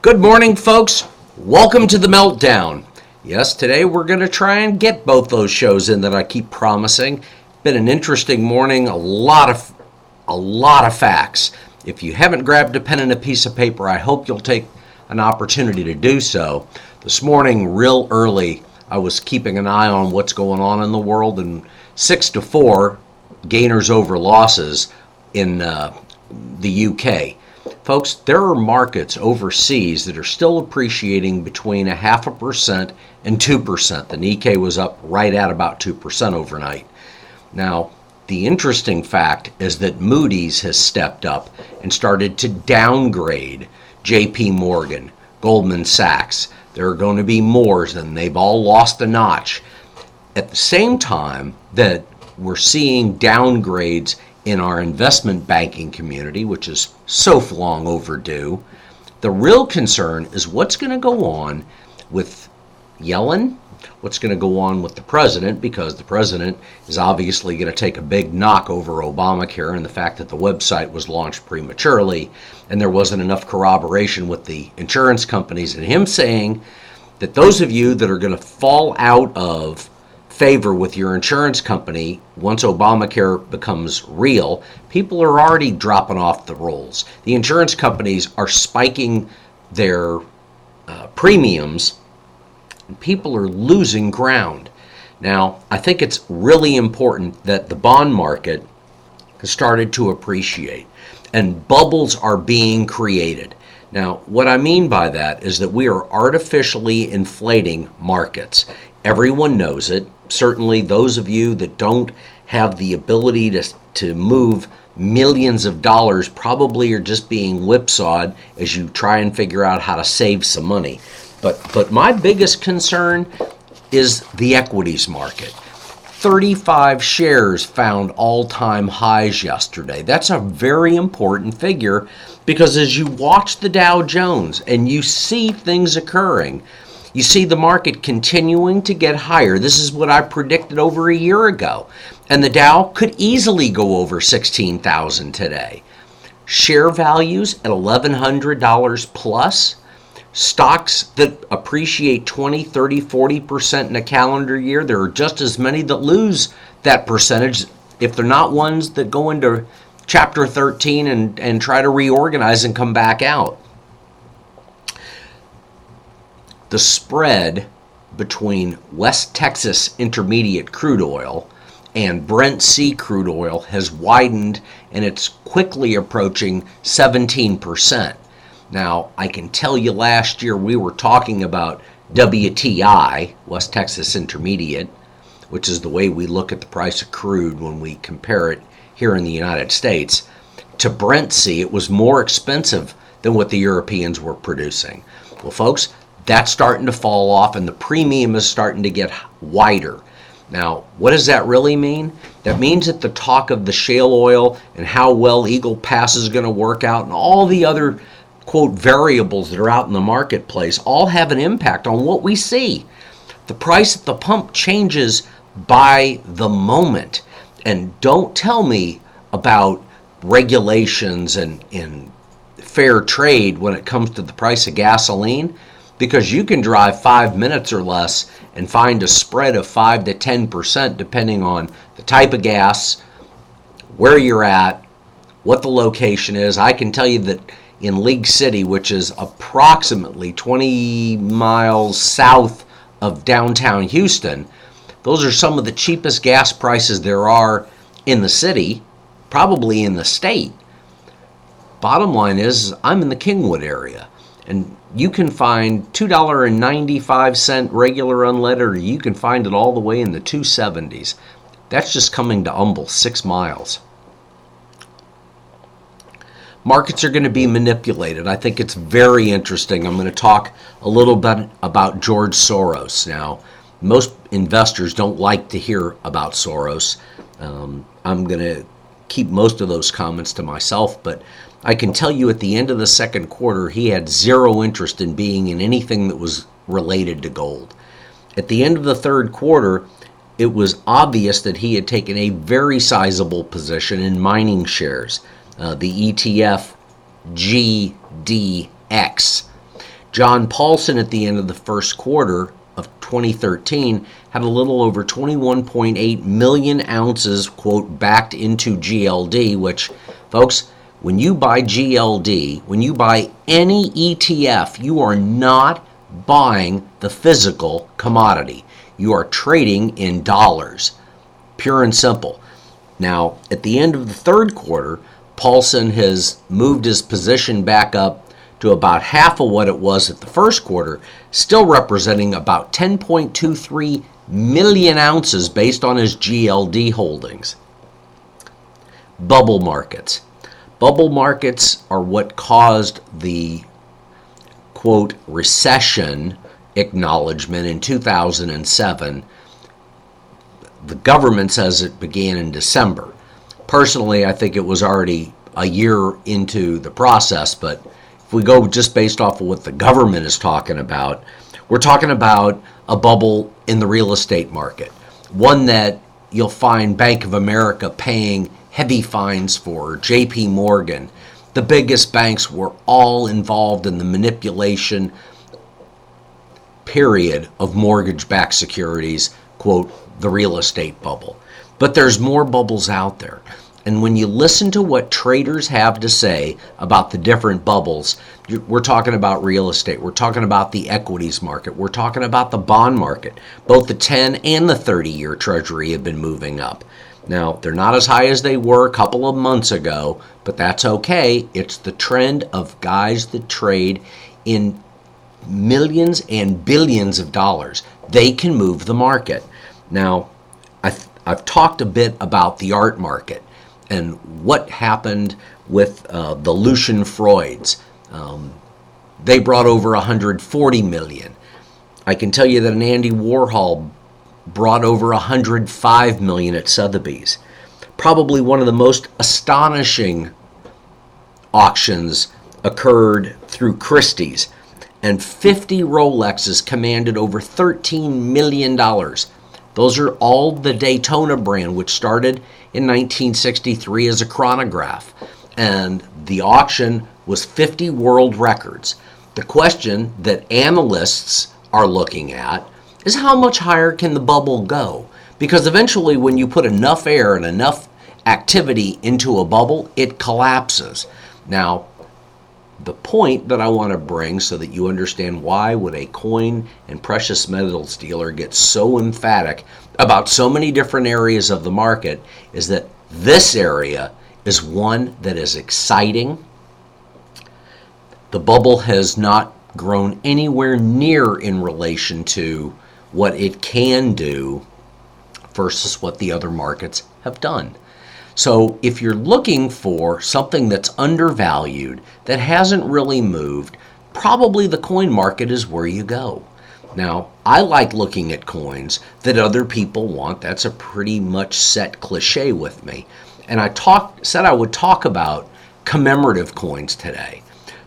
Good morning, folks. Welcome to the Meltdown. Yes, today we're going to try and get both those shows in that I keep promising. Been an interesting morning, a lot of facts. If you haven't grabbed a pen and a piece of paper, I hope you'll take an opportunity to do so. This morning, real early, I was keeping an eye on what's going on in the world, and 6-4 gainers over losses in the UK. Folks, there are markets overseas that are still appreciating between 0.5% and 2%. The Nikkei was up right at about 2% overnight. Now, the interesting fact is that Moody's has stepped up and started to downgrade JP Morgan, Goldman Sachs. There are going to be more, and they've all lost a notch. At the same time that we're seeing downgrades in our investment banking community, which is so long overdue, the real concern is what's going to go on with Yellen, what's going to go on with the president, because the president is obviously going to take a big knock over Obamacare and the fact that the website was launched prematurely and there wasn't enough corroboration with the insurance companies, and him saying that those of you that are going to fall out of favor with your insurance company once Obamacare becomes real, people are already dropping off the rolls. The insurance companies are spiking their premiums, and people are losing ground. Now, I think it's really important that the bond market has started to appreciate, and bubbles are being created. Now, what I mean by that is that we are artificially inflating markets. Everyone knows it. Certainly those of you that don't have the ability to move millions of dollars probably are just being whipsawed as you try and figure out how to save some money. But my biggest concern is the equities market. 35 shares found all-time highs yesterday. That's a very important figure, because as you watch the Dow Jones and you see things occurring, you see the market continuing to get higher. This is what I predicted over a year ago. And the Dow could easily go over 16,000 today. Share values at $1,100 plus. Stocks that appreciate 20, 30, 40% in a calendar year, there are just as many that lose that percentage if they're not ones that go into Chapter 13 and try to reorganize and come back out. The spread between West Texas Intermediate crude oil and Brent C crude oil has widened, and it's quickly approaching 17%. Now, I can tell you last year we were talking about WTI, West Texas Intermediate, which is the way we look at the price of crude when we compare it here in the United States, to Brent C. It was more expensive than what the Europeans were producing. Well, folks, that's starting to fall off, and the premium is starting to get wider. Now, what does that really mean? That means that the talk of the shale oil and how well Eagle Pass is going to work out and all the other, quote, variables that are out in the marketplace all have an impact on what we see. The price at the pump changes by the moment. And don't tell me about regulations and fair trade when it comes to the price of gasoline, because you can drive 5 minutes or less and find a spread of 5 to 10% depending on the type of gas, where you're at, what the location is. I can tell you that in League City, which is approximately 20 miles south of downtown Houston, those are some of the cheapest gas prices there are in the city, probably in the state. Bottom line is, I'm in the Kingwood area, and you can find $2.95 regular unleaded, or you can find it all the way in the 270s. That's just coming to Humble, 6 miles. Markets are going to be manipulated. I think it's very interesting. I'm going to talk a little bit about George Soros. Now, most investors don't like to hear about Soros. I'm going to keep most of those comments to myself, but I can tell you at the end of the second quarter, he had zero interest in being in anything that was related to gold. At the end of the third quarter, it was obvious that he had taken a very sizable position in mining shares, the ETF GDX. John Paulson at the end of the first quarter of 2013 had a little over 21.8 million ounces, quote, backed into GLD, which, folks, when you buy GLD, when you buy any ETF, you are not buying the physical commodity. You are trading in dollars, pure and simple. Now, at the end of the third quarter, Paulson has moved his position back up to about half of what it was at the first quarter, still representing about 10.23 million ounces based on his GLD holdings. Bubble markets. Bubble markets are what caused the, quote, recession acknowledgement in 2007. The government says it began in December. Personally, I think it was already a year into the process, but if we go just based off of what the government is talking about, we're talking about a bubble in the real estate market, one that you'll find Bank of America paying heavy fines for, JP Morgan. The biggest banks were all involved in the manipulation period of mortgage-backed securities, quote, the real estate bubble. But there's more bubbles out there. And when you listen to what traders have to say about the different bubbles, we're talking about real estate, we're talking about the equities market, we're talking about the bond market. Both the 10 and the 30-year Treasury have been moving up. Now, they're not as high as they were a couple of months ago, but that's okay. It's the trend of guys that trade in millions and billions of dollars. They can move the market. Now, I've talked a bit about the art market and what happened with the Lucian Freuds. They brought over 140 million. I can tell you that an Andy Warhol brought over 105 million at Sotheby's. Probably one of the most astonishing auctions occurred through Christie's, and 50 Rolexes commanded over $13 million. Those are all the Daytona brand, which started in 1963 as a chronograph. And the auction was 50 world records. The question that analysts are looking at is how much higher can the bubble go? Because eventually when you put enough air and enough activity into a bubble, it collapses. Now, the point that I want to bring so that you understand why would a coin and precious metals dealer get so emphatic about so many different areas of the market is that this area is one that is exciting. The bubble has not grown anywhere near in relation to what it can do versus what the other markets have done. So if you're looking for something that's undervalued, that hasn't really moved, probably the coin market is where you go. Now, I like looking at coins that other people want. That's a pretty much set cliche with me. And I said I would talk about commemorative coins today.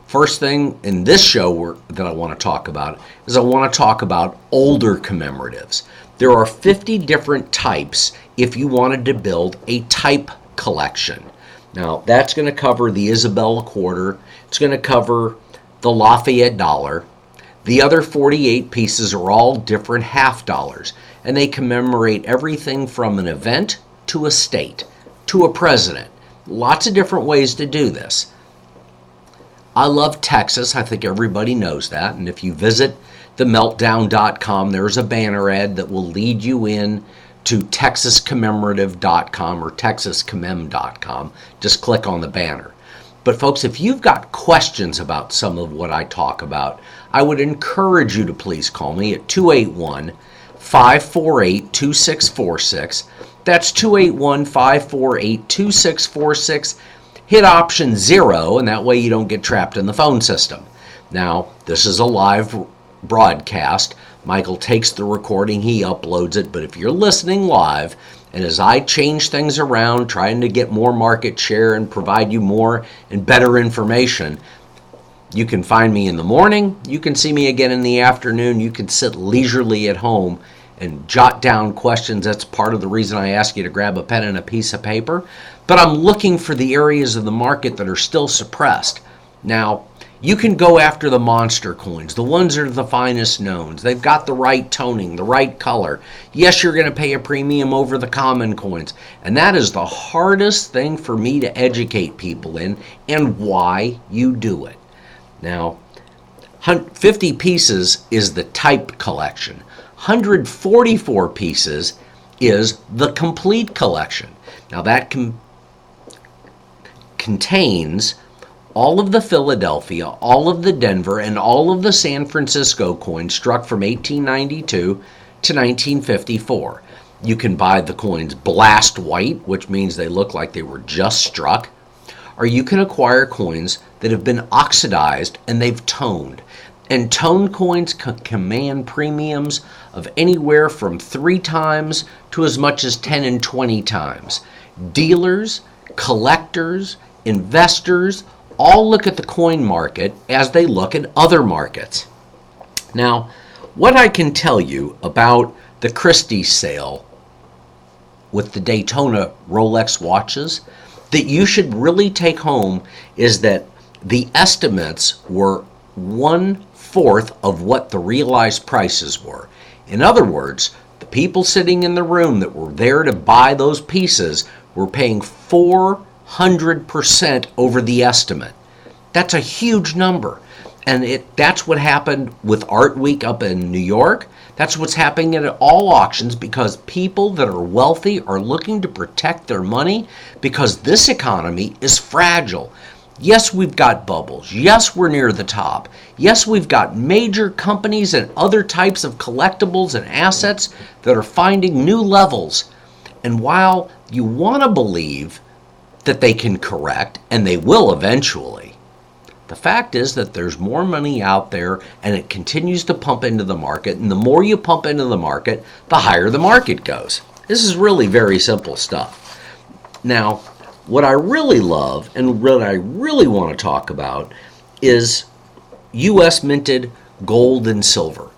First thing in this show that I want to talk about is I want to talk about older commemoratives. There are 50 different types if you wanted to build a type collection. Now, that's going to cover the Isabella quarter. It's going to cover the Lafayette dollar. The other 48 pieces are all different half dollars, and they commemorate everything from an event to a state to a president. Lots of different ways to do this. I love Texas. I think everybody knows that. And if you visit themeltdown.com, there's a banner ad that will lead you in to texascommemorative.com or texascommem.com. Just click on the banner. But folks, if you've got questions about some of what I talk about, I would encourage you to please call me at 281-548-2646. That's 281-548-2646. Hit option 0, and that way you don't get trapped in the phone system. Now, this is a live broadcast. Michael takes the recording, he uploads it, but if you're listening live, and as I change things around, trying to get more market share and provide you more and better information, you can find me in the morning, you can see me again in the afternoon, you can sit leisurely at home and jot down questions. That's part of the reason I ask you to grab a pen and a piece of paper. But I'm looking for the areas of the market that are still suppressed. Now, You can go after the monster coins, the ones that are the finest knowns. They've got the right toning, the right color. Yes, you're going to pay a premium over the common coins. And that is the hardest thing for me to educate people in, and why you do it. Now, 50 pieces is the type collection. 144 pieces is the complete collection. Now that contains all of the Philadelphia, all of the Denver, and all of the San Francisco coins struck from 1892 to 1954. You can buy the coins blast white, which means they look like they were just struck, or you can acquire coins that have been oxidized and they've toned. And toned coins command premiums of anywhere from 3 times to as much as 10 and 20 times. Dealers, collectors, investors all look at the coin market as they look at other markets. Now, what I can tell you about the Christie's sale with the Daytona Rolex watches that you should really take home is that the estimates were 1/4 of what the realized prices were. In other words, the people sitting in the room that were there to buy those pieces were paying 400% over the estimate. That's a huge number. And that's what happened with Art Week up in New York. That's what's happening at all auctions, because people that are wealthy are looking to protect their money because this economy is fragile. Yes, we've got bubbles. Yes, we're near the top. Yes, we've got major companies and other types of collectibles and assets that are finding new levels. And while you want to believe that they can correct, and they will eventually, the fact is that there's more money out there and it continues to pump into the market. And the more you pump into the market, the higher the market goes. This is really very simple stuff. Now, what I really love and what I really want to talk about is U.S. minted gold and silver.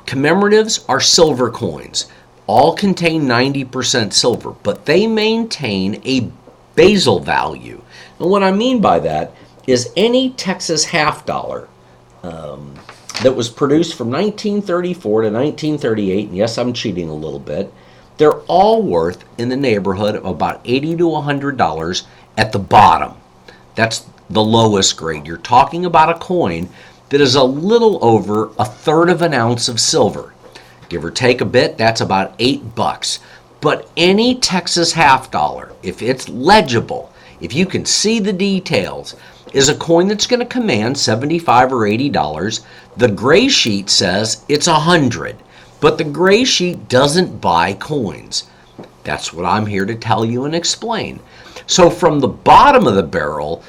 Commemoratives are silver coins. All contain 90% silver, but they maintain a basal value. And what I mean by that is any Texas half dollar that was produced from 1934 to 1938, and yes, I'm cheating a little bit, they're all worth in the neighborhood of about $80 to $100 at the bottom. That's the lowest grade. You're talking about a coin that is a little over 1/3 of an ounce of silver. Give or take a bit, that's about $8. But any Texas half dollar, if it's legible, if you can see the details, is a coin that's going to command $75 or $80. The gray sheet says it's $100, but the gray sheet doesn't buy coins. That's what I'm here to tell you and explain. So from the bottom of the barrel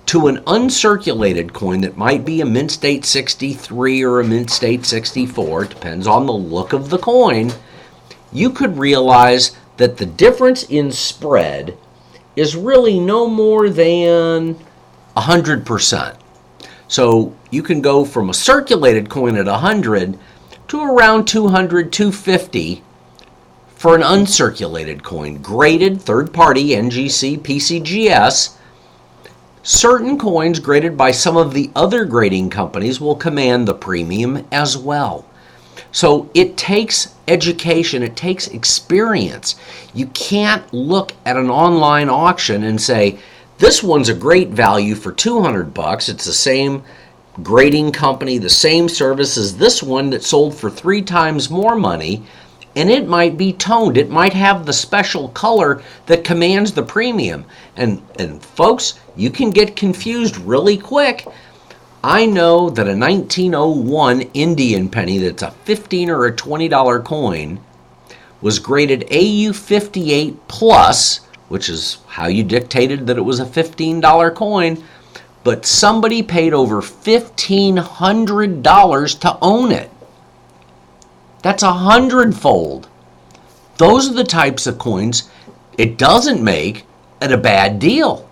to an uncirculated coin that might be a mint state 63 or a mint state 64, depends on the look of the coin, you could realize that the difference in spread is really no more than 100%. So you can go from a circulated coin at 100 to around 200, 250 for an uncirculated coin, graded third-party NGC, PCGS. Certain coins graded by some of the other grading companies will command the premium as well. So it takes education, it takes experience. You can't look at an online auction and say, this one's a great value for $200. It's the same grading company, the same service as this one that sold for 3 times more money, and it might be toned. It might have the special color that commands the premium. And folks, you can get confused really quick. I know that a 1901 Indian penny that's a $15 or a $20 coin was graded AU 58 plus, which is how you dictated that it was a $15 coin, but somebody paid over $1,500 to own it. That's 100-fold. Those are the types of coins it doesn't make at a bad deal.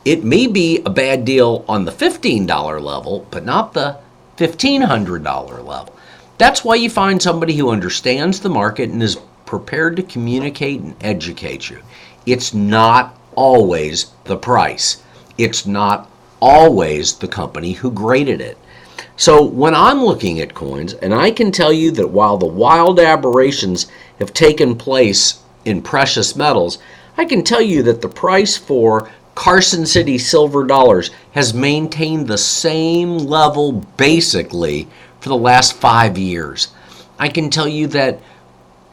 It may be a bad deal on the $15 level, but not the $1,500 level. That's why you find somebody who understands the market and is prepared to communicate and educate you. It's not always the price. It's not always the company who graded it. So when I'm looking at coins, and I can tell you that while the wild aberrations have taken place in precious metals, I can tell you that the price for Carson City silver dollars has maintained the same level basically for the last 5 years. I can tell you that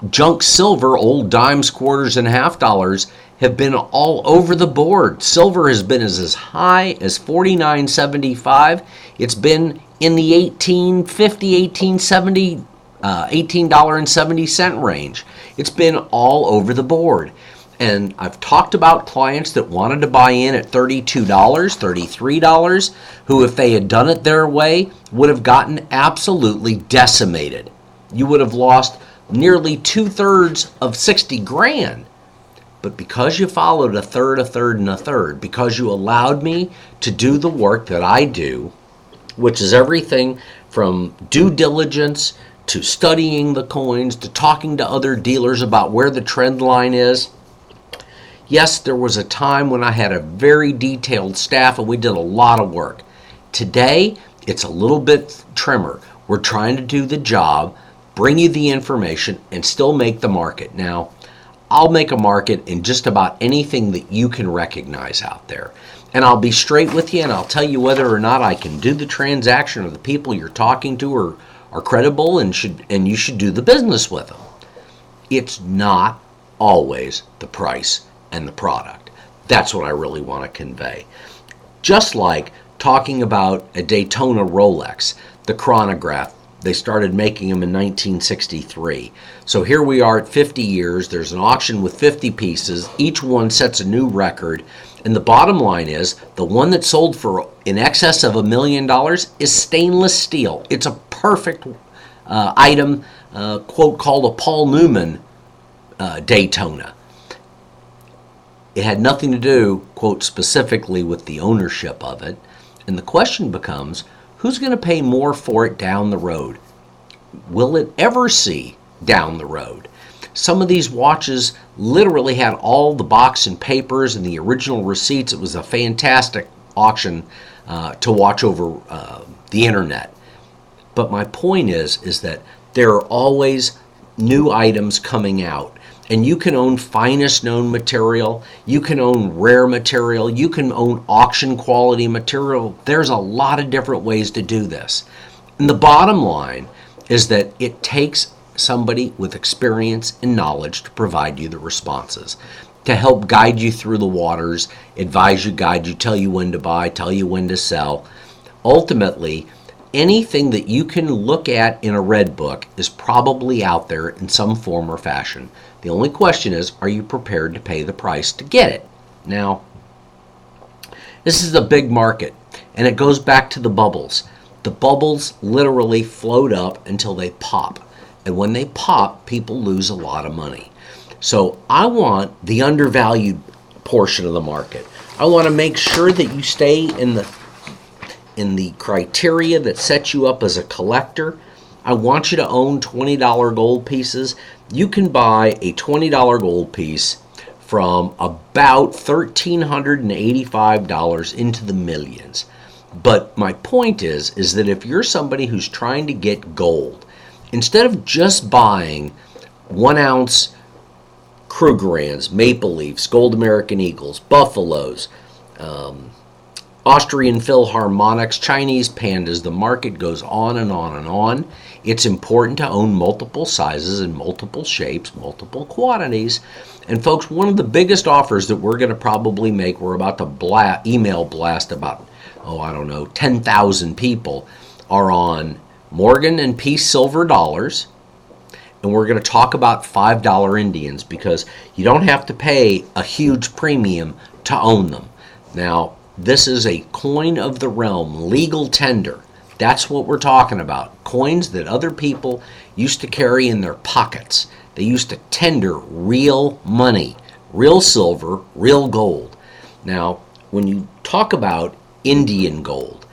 junk silver, old dimes, quarters, and half dollars have been all over the board. Silver has been as high as $49.75. It's been in the $18.70 range. It's been all over the board. And I've talked about clients that wanted to buy in at $32, $33, who, if they had done it their way, would have gotten absolutely decimated. You would have lost nearly 2/3 of 60 grand. But because you followed a third, and a third, because you allowed me to do the work that I do, which is everything from due diligence to studying the coins to talking to other dealers about where the trend line is. Yes, there was a time when I had a very detailed staff and we did a lot of work. Today, it's a little bit trimmer. We're trying to do the job, bring you the information, and still make the market. Now, I'll make a market in just about anything that you can recognize out there. And I'll be straight with you and I'll tell you whether or not I can do the transaction or the people you're talking to are credible and you should do the business with them. It's not always the price and the product. That's what I really want to convey. Just like talking about a Daytona Rolex, the chronograph. They started making them in 1963. So here we are at 50 years. There's an auction with 50 pieces. Each one sets a new record. And the bottom line is the one that sold for in excess of $1 million is stainless steel. It's a perfect item, quote, called a Paul Newman Daytona. It had nothing to do, quote, specifically with the ownership of it. And the question becomes, who's going to pay more for it down the road? Will it ever see down the road? Some of these watches literally had all the box and papers and the original receipts. It was a fantastic auction to watch over the internet. But my point is that there are always new items coming out. And you can own finest known material, you can own rare material, you can own auction quality material. There's a lot of different ways to do this. And the bottom line is that it takes somebody with experience and knowledge to provide you the responses, to help guide you through the waters, advise you, guide you, tell you when to buy, tell you when to sell. Ultimately, anything that you can look at in a red book is probably out there in some form or fashion. The only question is, are you prepared to pay the price to get it? Now, this is a big market, and it goes back to the bubbles. The bubbles literally float up until they pop. And when they pop, people lose a lot of money. So I want the undervalued portion of the market. I want to make sure that you stay in the criteria that sets you up as a collector. I want you to own $20 gold pieces. You can buy a $20 gold piece from about $1,385 into the millions. But my point is that if you're somebody who's trying to get gold, instead of just buying 1 ounce Krugerrands, Maple Leafs, Gold American Eagles, Buffaloes, Austrian Philharmonics, Chinese pandas, the market goes on and on and on. It's important to own multiple sizes and multiple shapes, multiple quantities. And folks, one of the biggest offers that we're going to probably make, we're about to email blast about, 10,000 people, are on Morgan and Peace silver dollars. And we're going to talk about $5 Indians because you don't have to pay a huge premium to own them. Now, this is a coin of the realm, legal tender. That's what we're talking about. Coins that other people used to carry in their pockets. They used to tender real money, real silver, real gold. Now, when you talk about Indian gold,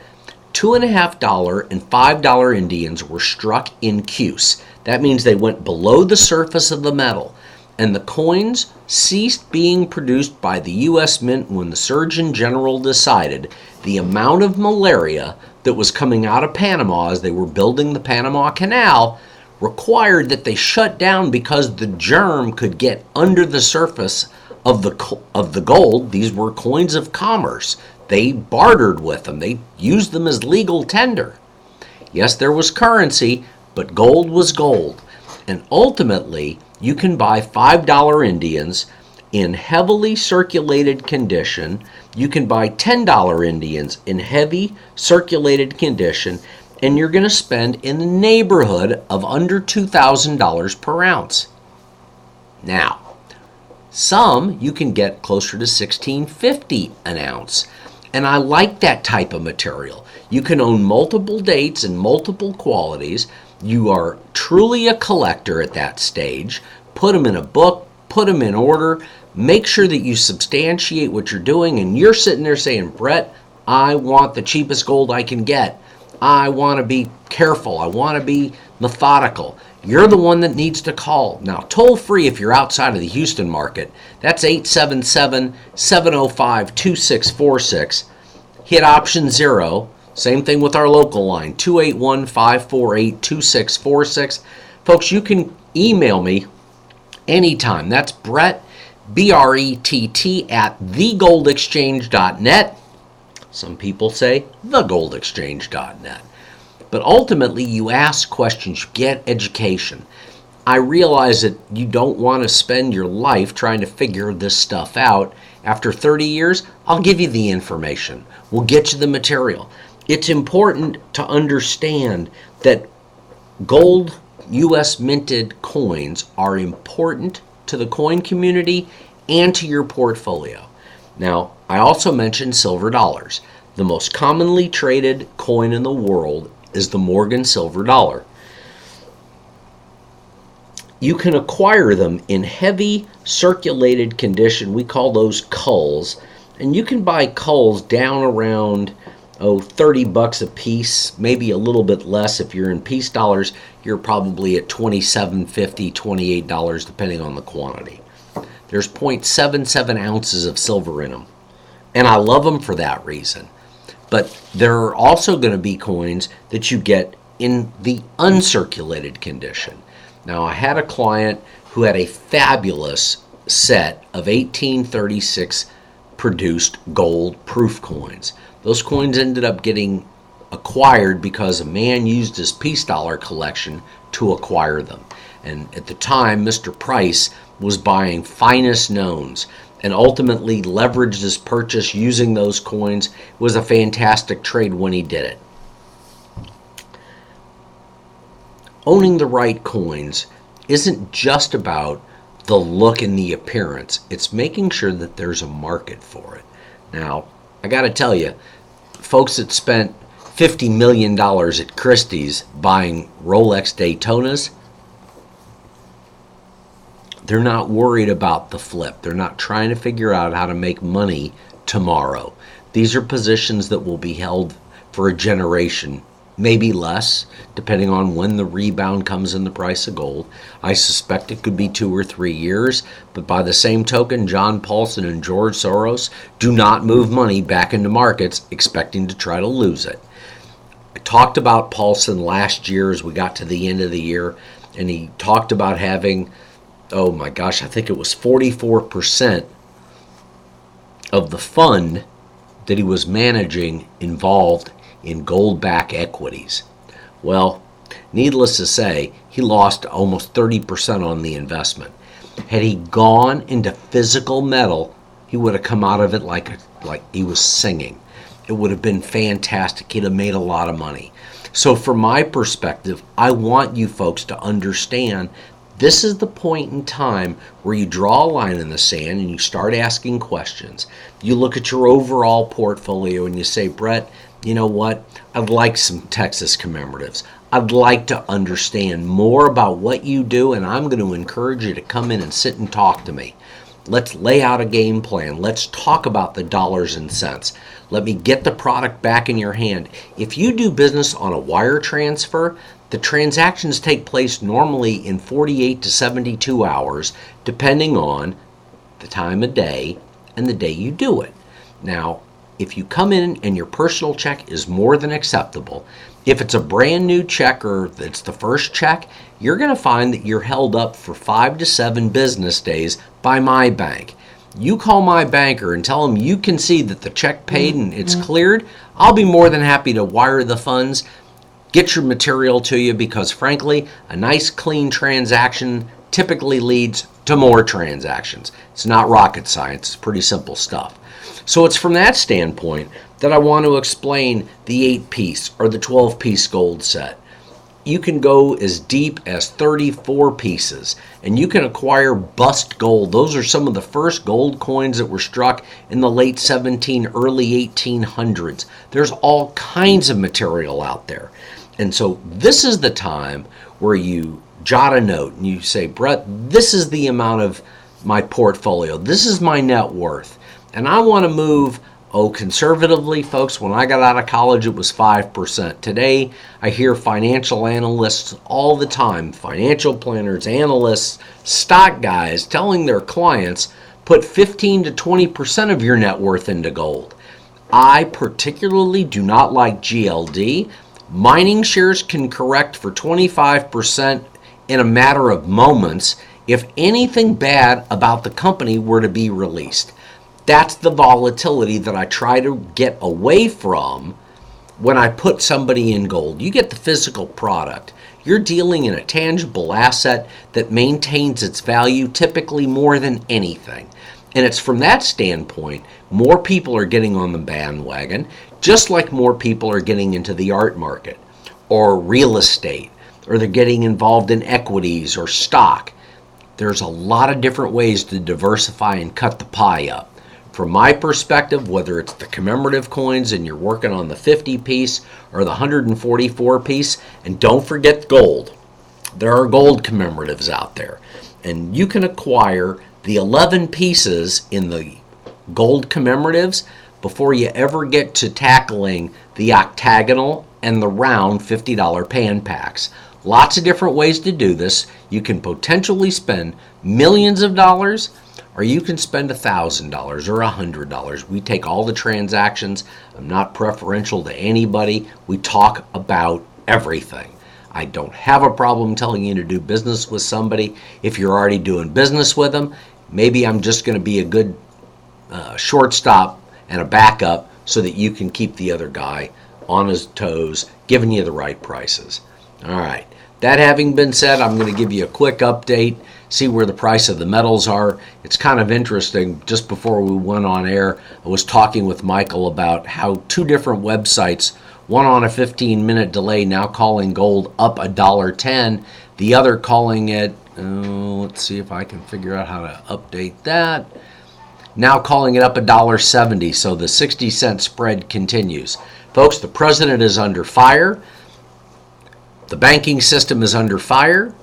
$2.50 and $5 Indians were struck in Cuse. That means they went below the surface of the metal. and the coins ceased being produced by the U.S. Mint when the Surgeon General decided the amount of malaria that was coming out of Panama as they were building the Panama Canal required that they shut down because the germ could get under the surface of the gold. These were coins of commerce. They bartered with them. They used them as legal tender. Yes, there was currency, but gold was gold. And ultimately, you can buy $5 Indians in heavily circulated condition. You can buy $10 Indians in heavy circulated condition, and you're going to spend in the neighborhood of under $2,000 per ounce. Now, some you can get closer to $16.50 an ounce. And I like that type of material. You can own multiple dates and multiple qualities. You are truly a collector at that stage. Put them in a book, put them in order, make sure that you substantiate what you're doing, and you're sitting there saying, Brett, I want the cheapest gold I can get. I want to be careful. I want to be methodical. You're the one that needs to call. Now, toll free if you're outside of the Houston market. That's 877-705-2646. Hit option 0. Same thing with our local line, 281-548-2646. Folks, you can email me anytime. That's Brett, B-R-E-T-T, at thegoldexchange.net. Some people say thegoldexchange.net. But ultimately, you ask questions, you get education. I realize that you don't want to spend your life trying to figure this stuff out. After 30 years, I'll give you the information. We'll get you the material. It's important to understand that gold U.S. minted coins are important to the coin community and to your portfolio. Now, I also mentioned silver dollars. The most commonly traded coin in the world is the Morgan silver dollar. You can acquire them in heavy circulated condition. We call those culls. And you can buy culls down around $30 a piece, maybe a little bit less. If you're in piece dollars, you're probably at $27.50, $28, depending on the quantity. There's 0.77 ounces of silver in them. And I love them for that reason. But there are also going to be coins that you get in the uncirculated condition. Now, I had a client who had a fabulous set of 1836 produced gold proof coins. Those coins ended up getting acquired because a man used his piece dollar collection to acquire them. And at the time, Mr. Price was buying finest knowns and ultimately leveraged his purchase using those coins. It was a fantastic trade when he did it. Owning the right coins isn't just about the look and the appearance. It's making sure that there's a market for it. Now, I got to tell you, folks that spent $50 million at Christie's buying Rolex Daytonas, they're not worried about the flip. They're not trying to figure out how to make money tomorrow. These are positions that will be held for a generation, maybe less, depending on when the rebound comes in the price of gold. I suspect it could be 2 or 3 years, but by the same token, John Paulson and George Soros do not move money back into markets expecting to try to lose it. I talked about Paulson last year as we got to the end of the year, and he talked about having, oh my gosh, I think it was 44% of the fund that he was managing involved in gold-backed equities. Well, needless to say, he lost almost 30% on the investment. Had he gone into physical metal, he would have come out of it like he was singing. It would have been fantastic. He'd have made a lot of money. So from my perspective, I want you folks to understand this is the point in time where you draw a line in the sand and you start asking questions. You look at your overall portfolio and you say, Brett, you know what? I'd like some Texas commemoratives. I'd like to understand more about what you do, and I'm going to encourage you to come in and sit and talk to me. Let's lay out a game plan. Let's talk about the dollars and cents. Let me get the product back in your hand. If you do business on a wire transfer, the transactions take place normally in 48 to 72 hours, depending on the time of day and the day you do it. Now, if you come in and your personal check is more than acceptable, if it's a brand new check or it's the first check, you're going to find that you're held up for 5 to 7 business days by my bank. You call my banker and tell them you can see that the check paid and it's cleared. I'll be more than happy to wire the funds, get your material to you, because frankly, a nice clean transaction typically leads to more transactions. It's not rocket science, it's pretty simple stuff. So it's from that standpoint that I want to explain the 8-piece or the 12-piece gold set. You can go as deep as 34 pieces, and you can acquire bust gold. Those are some of the first gold coins that were struck in the late early 1800s. There's all kinds of material out there. And so this is the time where you jot a note and you say, Brett, this is the amount of my portfolio. This is my net worth. And I want to move, conservatively, folks, when I got out of college, it was 5%. Today, I hear financial analysts all the time, financial planners, analysts, stock guys, telling their clients, put 15 to 20% of your net worth into gold. I particularly do not like GLD. Mining shares can correct for 25% in a matter of moments if anything bad about the company were to be released. That's the volatility that I try to get away from when I put somebody in gold. You get the physical product. You're dealing in a tangible asset that maintains its value typically more than anything. And it's from that standpoint, more people are getting on the bandwagon, just like more people are getting into the art market or real estate, or they're getting involved in equities or stock. There's a lot of different ways to diversify and cut the pie up. From my perspective, whether it's the commemorative coins and you're working on the 50-piece or the 144-piece, and don't forget gold. There are gold commemoratives out there. And you can acquire the 11 pieces in the gold commemoratives before you ever get to tackling the octagonal and the round $50 pan packs. Lots of different ways to do this. You can potentially spend millions of dollars, or you can spend $1,000 or $100. We take all the transactions. I'm not preferential to anybody. We talk about everything. I don't have a problem telling you to do business with somebody if you're already doing business with them. Maybe I'm just going to be a good shortstop and a backup so that you can keep the other guy on his toes, giving you the right prices. All right. That having been said, I'm going to give you a quick update, see where the price of the metals are. It's kind of interesting. Just before we went on air, I was talking with Michael about how 2 different websites, one on a 15-minute delay, now calling gold up $1.10, the other calling it, let's see if I can figure out how to update that, now calling it up $1.70, so the 60-cent spread continues. Folks, the president is under fire. The banking system is under fire.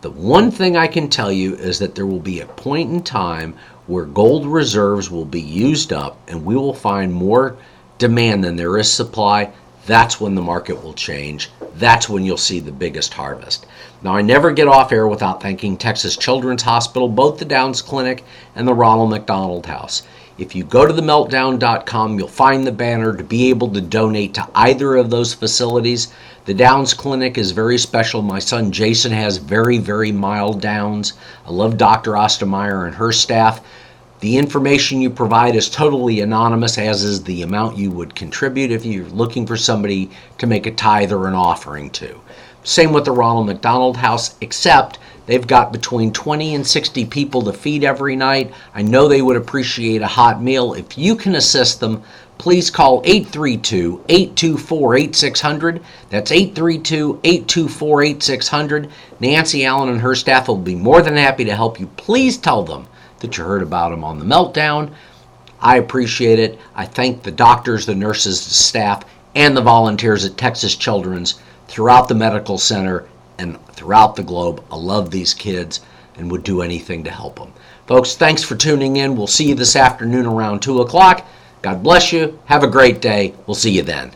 The one thing I can tell you is that there will be a point in time where gold reserves will be used up and we will find more demand than there is supply. That's when the market will change. That's when you'll see the biggest harvest. Now, I never get off air without thanking Texas Children's Hospital, both the Downs Clinic and the Ronald McDonald House. If you go to themeltdown.com, you'll find the banner to be able to donate to either of those facilities. The Downs Clinic is very special. My son Jason has very, very mild Downs. I love Dr. Ostermeyer and her staff. The information you provide is totally anonymous, as is the amount you would contribute if you're looking for somebody to make a tithe or an offering to. Same with the Ronald McDonald House, except they've got between 20 and 60 people to feed every night. I know they would appreciate a hot meal. If you can assist them, please call 832-824-8600. That's 832-824-8600. Nancy Allen and her staff will be more than happy to help you. Please tell them that you heard about them on the Meltdown. I appreciate it. I thank the doctors, the nurses, the staff, and the volunteers at Texas Children's throughout the medical center and throughout the globe. I love these kids. and would do anything to help them. Folks, thanks for tuning in. We'll see you this afternoon around 2 o'clock. God bless you. Have a great day. We'll see you then.